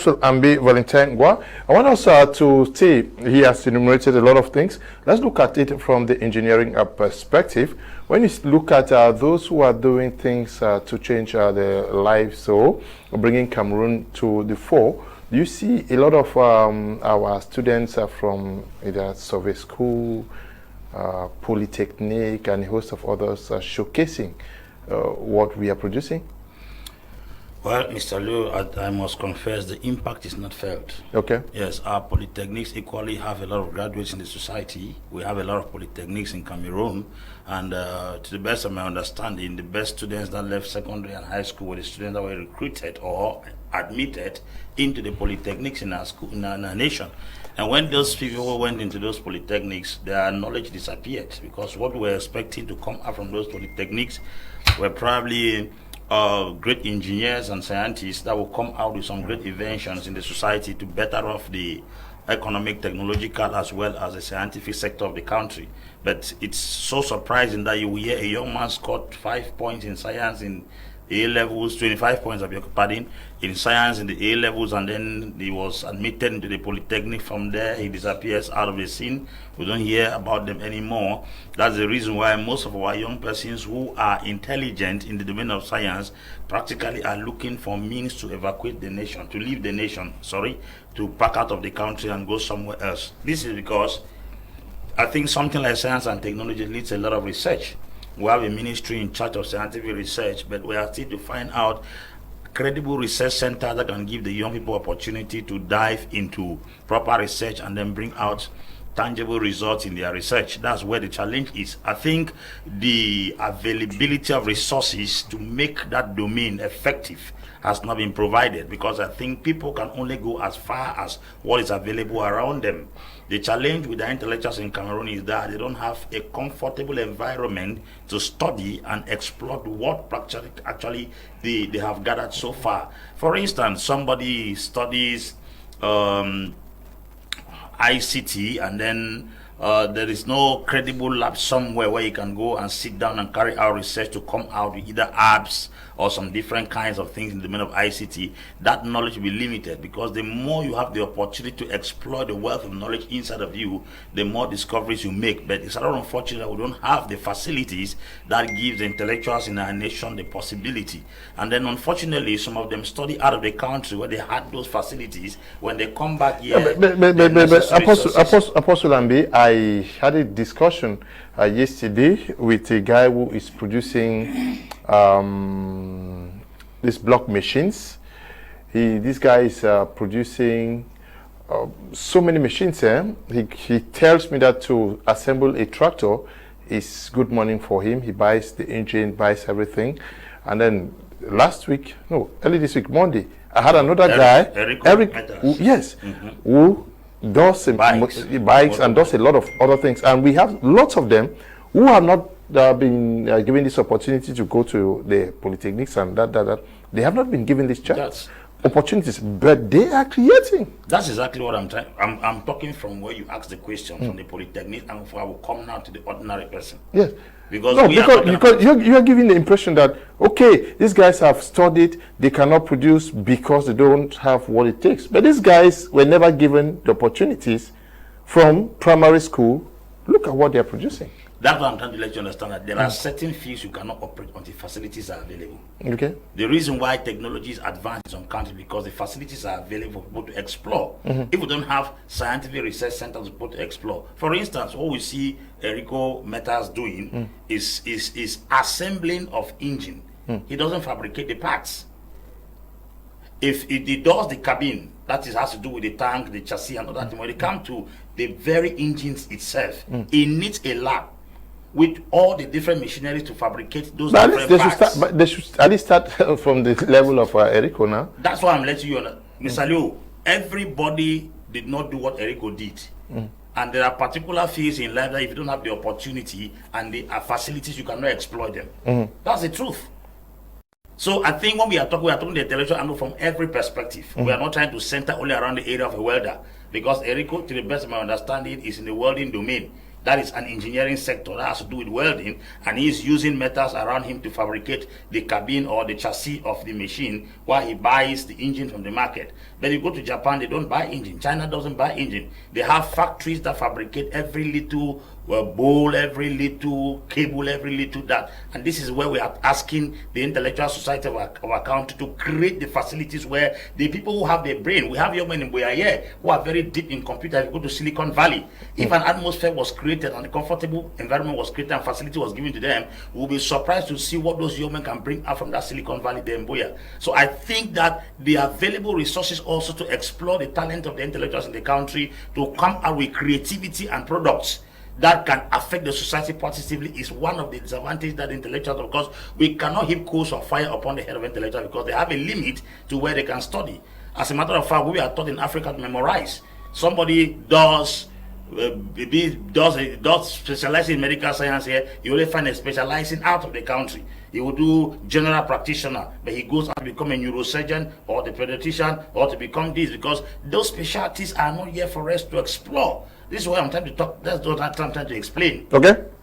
Apostle Ambi Valentine Gwa. I want us to see, he has enumerated a lot of things. Let's look at it from the engineering perspective. When you look at those who are doing things to change their lives, so bringing Cameroon to the fore, you see a lot of our students are from either survey school, polytechnic, and a host of others showcasing what we are producing. Well, Mr. Liu, I must confess the impact is not felt. Okay. Yes, our polytechnics equally have a lot of graduates in the society. We have a lot of polytechnics in Cameroon, and to the best of my understanding, the best students that left secondary and high school were the students that were recruited or admitted into the polytechnics in our school, in our nation. And when those people went into those polytechnics, their knowledge disappeared, because what we were expecting to come out from those polytechnics were probably great engineers and scientists that will come out with some great inventions in the society to better off the economic, technological, as well as the scientific sector of the country. But it's so surprising that you will hear a young man scored 5 points in science in A levels, 25 points of your pardon, in science in the A levels, and then he was admitted into the polytechnic. From there, he disappears out of the scene. We don't hear about them anymore. That's the reason why most of our young persons who are intelligent in the domain of science practically are looking for means to evacuate the nation, to leave the nation, to pack out of the country and go somewhere else. This is because I think something like science and technology needs a lot of research. We have a ministry in charge of scientific research, but we are still to find out credible research centers that can give the young people opportunity to dive into proper research and then bring out tangible results in their research. That's where the challenge is. I think the availability of resources to make that domain effective has not been provided, because I think people can only go as far as what is available around them. The challenge with the intellectuals in Cameroon is that they don't have a comfortable environment to study and exploit what actually they have gathered so far. For instance, somebody studies ICT, and then there is no credible lab somewhere where you can go and sit down and carry out research to come out with either apps or some different kinds of things in the domain of ICT. That knowledge will be limited, because the more you have the opportunity to explore the wealth of knowledge inside of you, the more discoveries you make. But it's a lot unfortunate that we don't have the facilities that gives the intellectuals in our nation the possibility. And then unfortunately, some of them study out of the country where they had those facilities. When they come back here, Apostle Ambi, I had a discussion yesterday with a guy who is producing these block machines. This guy is producing so many machines. He tells me that to assemble a tractor is good money for him. He buys the engine, buys everything. And then early this week, Monday, I had another guy, Eric, who does bikes and does a lot of other things. And we have lots of them who have not been given this opportunity to go to the polytechnics, and that they have not been given this chance, opportunities, but they are creating. That's exactly what I'm trying. I'm talking from where you asked the question, from the polytechnic, and I will come now to the ordinary person. Yes. Because you're giving the impression that, okay, these guys have studied, they cannot produce because they don't have what it takes. But these guys were never given the opportunities from primary school. Look at what they're producing. That's what I'm trying to let you understand, that there are certain fields you cannot operate until facilities are available. Okay. The reason why technology is advanced in some countries, because the facilities are available for people to explore. If we don't have scientific research centers for people to explore, for instance, what we see Erico Metas doing is assembling of engine. He doesn't fabricate the parts. If he does the cabin, that has to do with the tank, the chassis, and all that. When it comes to the very engines itself, it needs a lab with all the different machinery to fabricate those different parts. But they should at least start from the level of Erico now. That's why I'm letting you know, Mr. Liu, everybody did not do what Erico did. And there are particular fields in life that if you don't have the opportunity and the facilities, you cannot exploit them. That's the truth. So I think when we are talking the intellectual angle from every perspective. We are not trying to center only around the area of a welder, because Erico, to the best of my understanding, is in the welding domain. That is an engineering sector that has to do with welding, and he's using metals around him to fabricate the cabin or the chassis of the machine while he buys the engine from the market. Then you go to Japan, they don't buy engine. China doesn't buy engine. They have factories that fabricate every little bowl, every little cable, every little that. And this is where we are asking the intellectual society of our country to create the facilities where the people who have their brain, we have young men in Boyaye who are very deep in computers. You go to Silicon Valley. If an atmosphere was created and a comfortable environment was created and facility was given to them, we'll be surprised to see what those young men can bring out from that Silicon Valley there in Boya. So I think that the available resources also to explore the talent of the intellectuals in the country to come out with creativity and products that can affect the society positively is one of the disadvantages that intellectuals, because we cannot heap coals of fire upon the head of intellectuals because they have a limit to where they can study. As a matter of fact, we are taught in Africa to memorize. Somebody does specialize in medical science here, you only find a specializing out of the country. He will do general practitioner, but he goes on to become a neurosurgeon or the pediatrician or to become this, because those specialties are not here for us to explore. This is why I'm trying to talk. That's what I'm trying to explain. Okay.